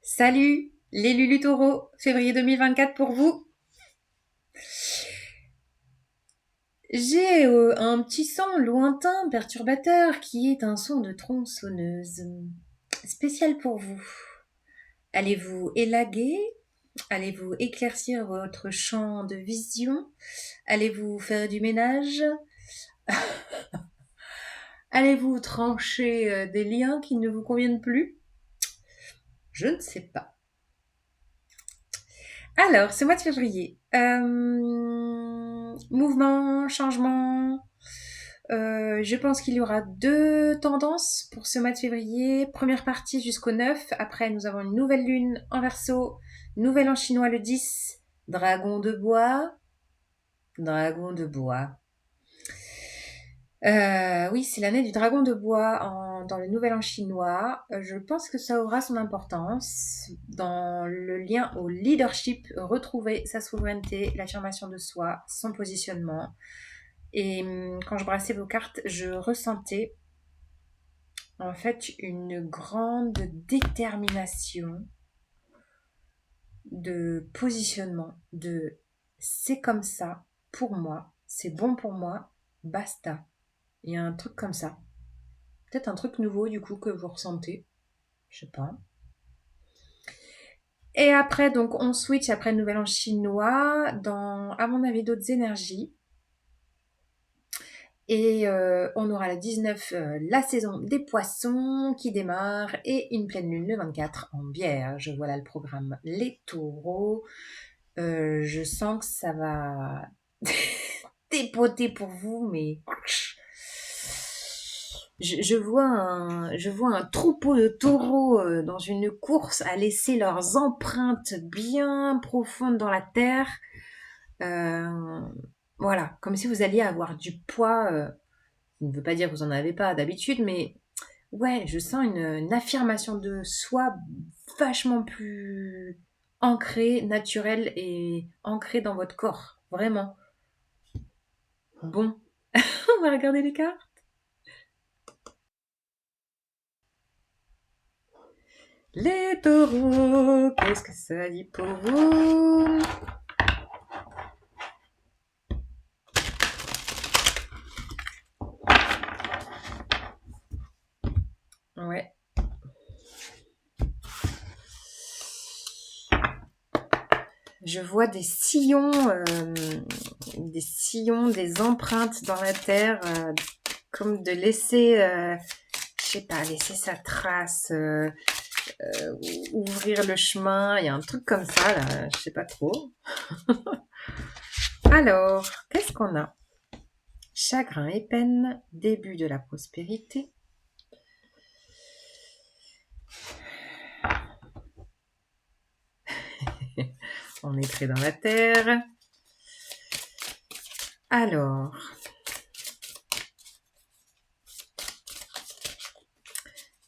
Salut les Lulu Taureaux, février 2024 pour vous. J'ai un petit son lointain perturbateur qui est un son de tronçonneuse. Spécial pour vous. Allez-vous élaguer? Allez-vous éclaircir votre champ de vision? Allez-vous faire du ménage? Allez-vous trancher des liens qui ne vous conviennent plus? Je ne sais pas. Alors, ce mois de février, mouvement, changement. Je pense qu'il y aura deux tendances pour ce mois de février. Première partie jusqu'au 9. Après, nous avons une nouvelle lune en Verseau, nouvelle en chinois le 10. Dragon de bois. Dragon de bois. Oui, c'est l'année du dragon de bois dans le nouvel an chinois. Je pense que ça aura son importance dans le lien au leadership, retrouver sa souveraineté, l'affirmation de soi, son positionnement. Et quand je brassais vos cartes, je ressentais en fait une grande détermination de positionnement, de c'est comme ça pour moi, c'est bon pour moi, basta. Il y a un truc comme ça. Peut-être un truc nouveau du coup que vous ressentez. Je sais pas. Et après, donc on switch après le nouvel an chinois dans, à mon avis, d'autres énergies. Et on aura le 19, la saison des poissons qui démarre et une pleine lune le 24 en Vierge. Voilà le programme. Les taureaux, je sens que ça va dépoter pour vous, mais je vois un troupeau de taureaux dans une course à laisser leurs empreintes bien profondes dans la terre. Euh, voilà, comme si vous alliez avoir du poids. Ça ne veut pas dire que vous en avez pas d'habitude, mais ouais, je sens une affirmation de soi vachement plus ancrée, naturelle et ancrée dans votre corps. Vraiment. Bon, on va regarder les cartes. Les taureaux, qu'est-ce que ça dit pour vous? Ouais. Je vois des sillons, des empreintes dans la terre, comme de laisser, je sais pas, laisser sa trace, ouvrir le chemin. Il y a un truc comme ça, là, je sais pas trop. Alors, qu'est-ce qu'on a? Chagrin et peine, début de la prospérité. On est très dans la terre. Alors,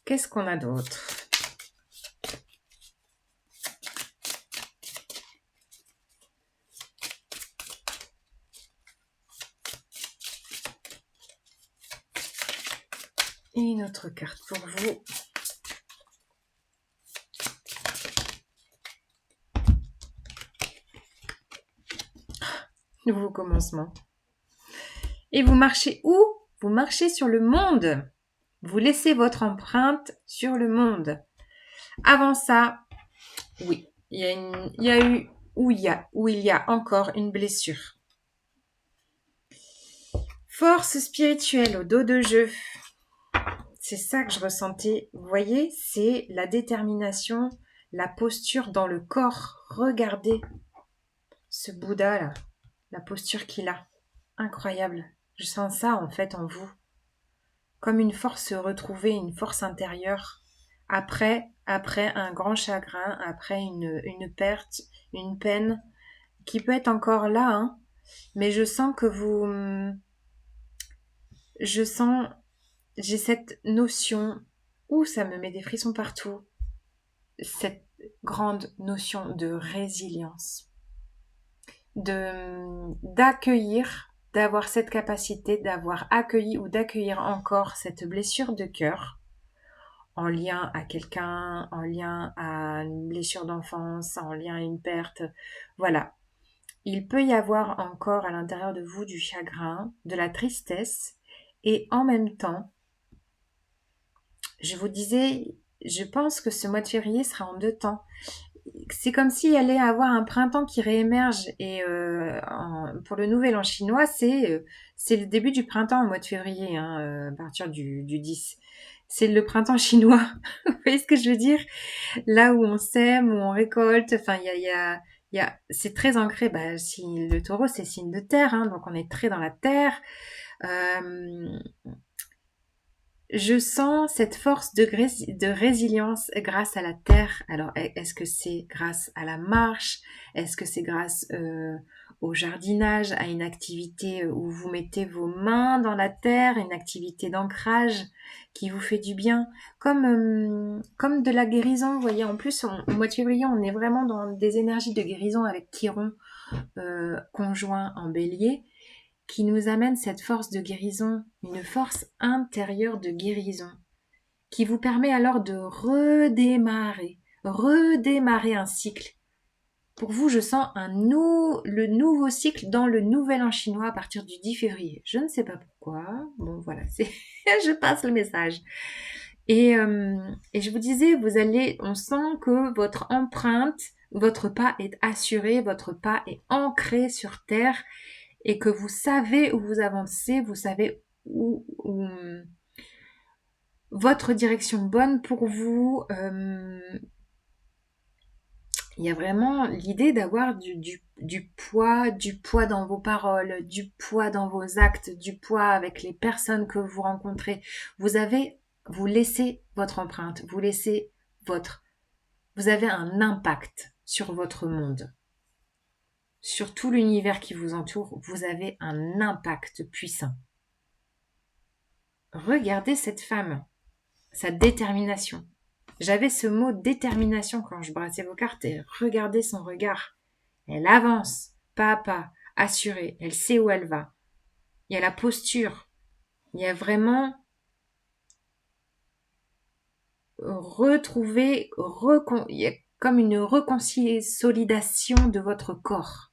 qu'est-ce qu'on a d'autre? Une autre carte pour vous. Nouveau commencement. Et vous marchez où? Vous marchez sur le monde. Vous laissez votre empreinte sur le monde. Avant ça, oui, il y a encore une blessure. Force spirituelle au dos de jeu. C'est ça que je ressentais. Vous voyez, c'est la détermination, la posture dans le corps. Regardez ce Bouddha là, la posture qu'il a. Incroyable. Je sens ça en fait en vous. Comme une force retrouvée, une force intérieure. Après un grand chagrin, après une perte, une peine, qui peut être encore là, hein, mais je sens que je sens, j'ai cette notion, ça me met des frissons partout, cette grande notion de résilience, d'accueillir, d'avoir cette capacité d'avoir accueilli ou d'accueillir encore cette blessure de cœur en lien à quelqu'un, en lien à une blessure d'enfance, en lien à une perte. Voilà. Il peut y avoir encore à l'intérieur de vous du chagrin, de la tristesse, et en même temps, je vous disais, je pense que ce mois de février sera en deux temps. C'est comme s'il allait avoir un printemps qui réémerge, et pour le nouvel an chinois, c'est le début du printemps au mois de février, hein, à partir du 10. C'est le printemps chinois. Vous voyez ce que je veux dire? Là où on sème, où on récolte, enfin, c'est très ancré. Bah, si le taureau, c'est signe de terre, hein, donc on est très dans la terre. Euh, je sens cette force de résilience grâce à la terre. Alors, est-ce que c'est grâce à la marche? Est-ce que c'est grâce au jardinage, à une activité où vous mettez vos mains dans la terre, une activité d'ancrage qui vous fait du bien, comme de la guérison, vous voyez. En plus, au mois de février, on est vraiment dans des énergies de guérison avec Chiron conjoint en bélier, qui nous amène cette force de guérison, une force intérieure de guérison, qui vous permet alors de redémarrer un cycle. Pour vous, je sens le nouveau cycle dans le nouvel an chinois à partir du 10 février. Je ne sais pas pourquoi. Bon, voilà, je passe le message. Et je vous disais, on sent que votre empreinte, votre pas est assuré, votre pas est ancré sur terre, et que vous savez où vous avancez, vous savez où votre direction bonne pour vous. Il y a vraiment l'idée d'avoir du poids dans vos paroles, du poids dans vos actes, du poids avec les personnes que vous rencontrez. Vous laissez votre empreinte, vous avez un impact sur votre monde. Sur tout l'univers qui vous entoure, vous avez un impact puissant. Regardez cette femme, sa détermination. J'avais ce mot détermination quand je brassais vos cartes, et regardez son regard. Elle avance, pas à pas, assurée, elle sait où elle va. Il y a la posture, il y a vraiment il y a comme une reconsolidation de votre corps.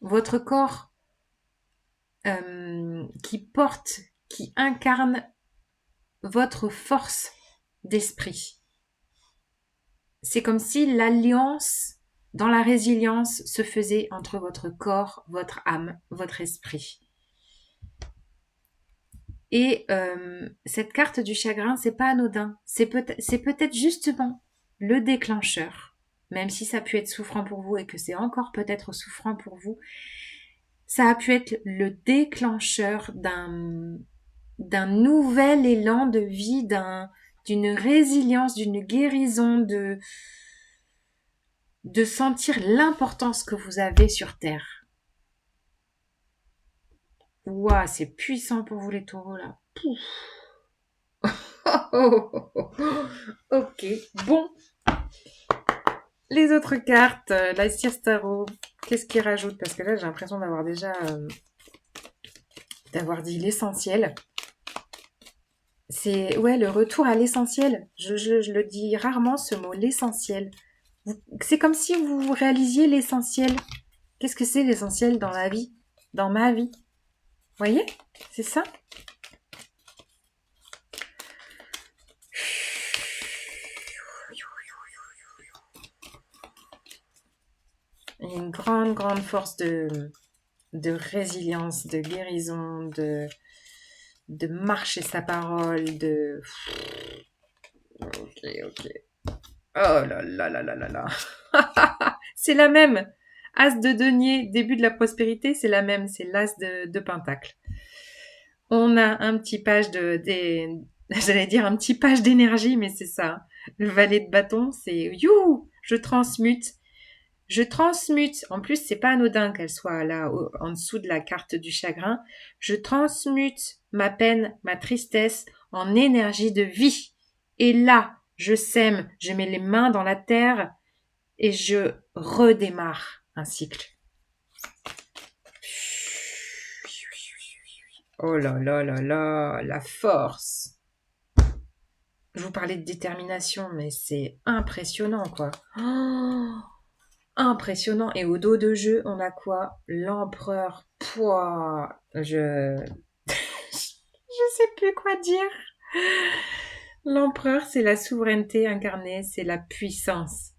Votre corps qui incarne votre force d'esprit. C'est comme si l'alliance dans la résilience se faisait entre votre corps, votre âme, votre esprit. Et cette carte du chagrin, c'est pas anodin. C'est peut-être justement le déclencheur, même si ça a pu être souffrant pour vous et que c'est encore peut-être souffrant pour vous. Ça a pu être le déclencheur d'un nouvel élan de vie, d'une résilience, d'une guérison, de sentir l'importance que vous avez sur Terre. Ouah, c'est puissant pour vous les taureaux là. Ok, bon. Les autres cartes, la Tarot, qu'est-ce qu'ils rajoutent? Parce que là, j'ai l'impression d'avoir déjà d'avoir dit l'essentiel. C'est le retour à l'essentiel. Je le dis rarement ce mot, l'essentiel. C'est comme si vous réalisiez l'essentiel. Qu'est-ce que c'est l'essentiel dans la vie? Dans ma vie? Vous voyez? C'est ça? Il y a une grande force de résilience, de guérison, de marcher sa parole, Ok. Oh là là là là là là. C'est la même. As de denier, début de la prospérité, c'est la même. C'est l'as de pentacle. On a un petit page j'allais dire un petit page d'énergie, mais c'est ça. Le valet de bâton, c'est you, je transmute. En plus, c'est pas anodin qu'elle soit là, en dessous de la carte du chagrin. Je transmute ma peine, ma tristesse en énergie de vie. Et là, je sème, je mets les mains dans la terre et je redémarre un cycle. Oh là là là là, la force. Je vous parlais de détermination, mais c'est impressionnant, quoi. Oh, impressionnant. Et au dos de jeu, on a quoi? L'empereur. Pouah, je sais plus quoi dire. L'empereur, c'est la souveraineté incarnée, c'est la puissance,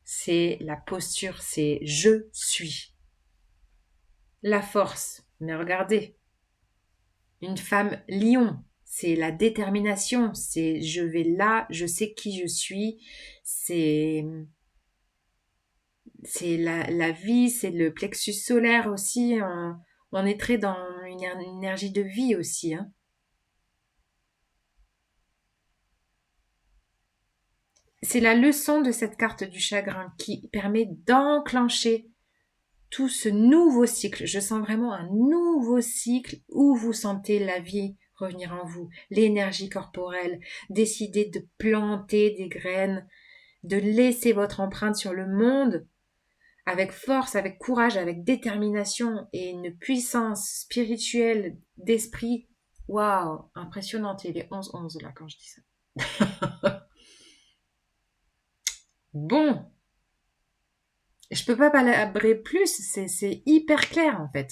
c'est la posture, c'est je suis. La force, mais regardez, une femme lion, c'est la détermination, c'est je vais là, je sais qui je suis, c'est la vie, c'est le plexus solaire aussi, on est très dans une énergie de vie aussi, hein. C'est la leçon de cette carte du chagrin qui permet d'enclencher tout ce nouveau cycle. Je sens vraiment un nouveau cycle où vous sentez la vie revenir en vous, l'énergie corporelle, décider de planter des graines, de laisser votre empreinte sur le monde avec force, avec courage, avec détermination et une puissance spirituelle d'esprit. Waouh, impressionnante. Il est 11-11 là quand je dis ça. Bon, je peux pas palabrer plus, c'est hyper clair en fait.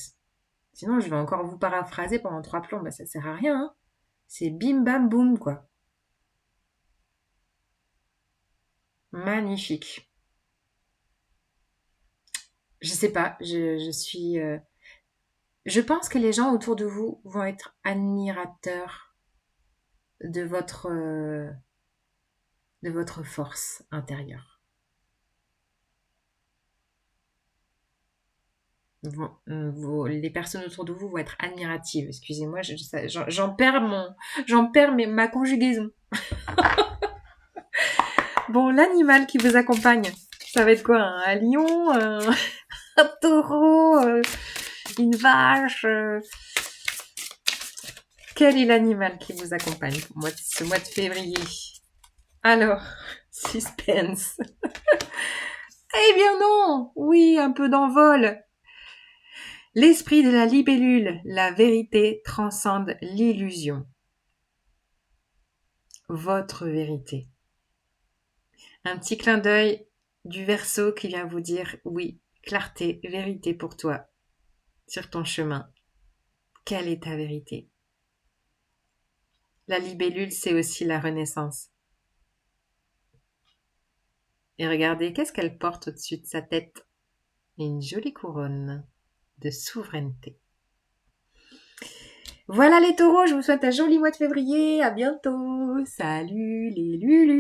Sinon, je vais encore vous paraphraser pendant 3 plombs, bah, ça sert à rien, hein. C'est bim bam boum, quoi. Magnifique. Je sais pas, je suis... Je pense que les gens autour de vous vont être admirateurs de votre force intérieure. Les personnes autour de vous vont être admiratives. Excusez-moi, j'en perds ma conjugaison. Bon, l'animal qui vous accompagne, ça va être quoi? Un lion, un taureau, une vache. Quel est l'animal qui vous accompagne pour ce mois de février? Alors, suspense. Eh bien non! Oui, un peu d'envol. L'esprit de la libellule, la vérité transcende l'illusion. Votre vérité. Un petit clin d'œil du Verseau qui vient vous dire oui, clarté, vérité pour toi sur ton chemin. Quelle est ta vérité? La libellule, c'est aussi la renaissance. Et regardez, qu'est-ce qu'elle porte au-dessus de sa tête? Une jolie couronne de souveraineté. Voilà les taureaux, je vous souhaite un joli mois de février. À bientôt. Salut les lulus.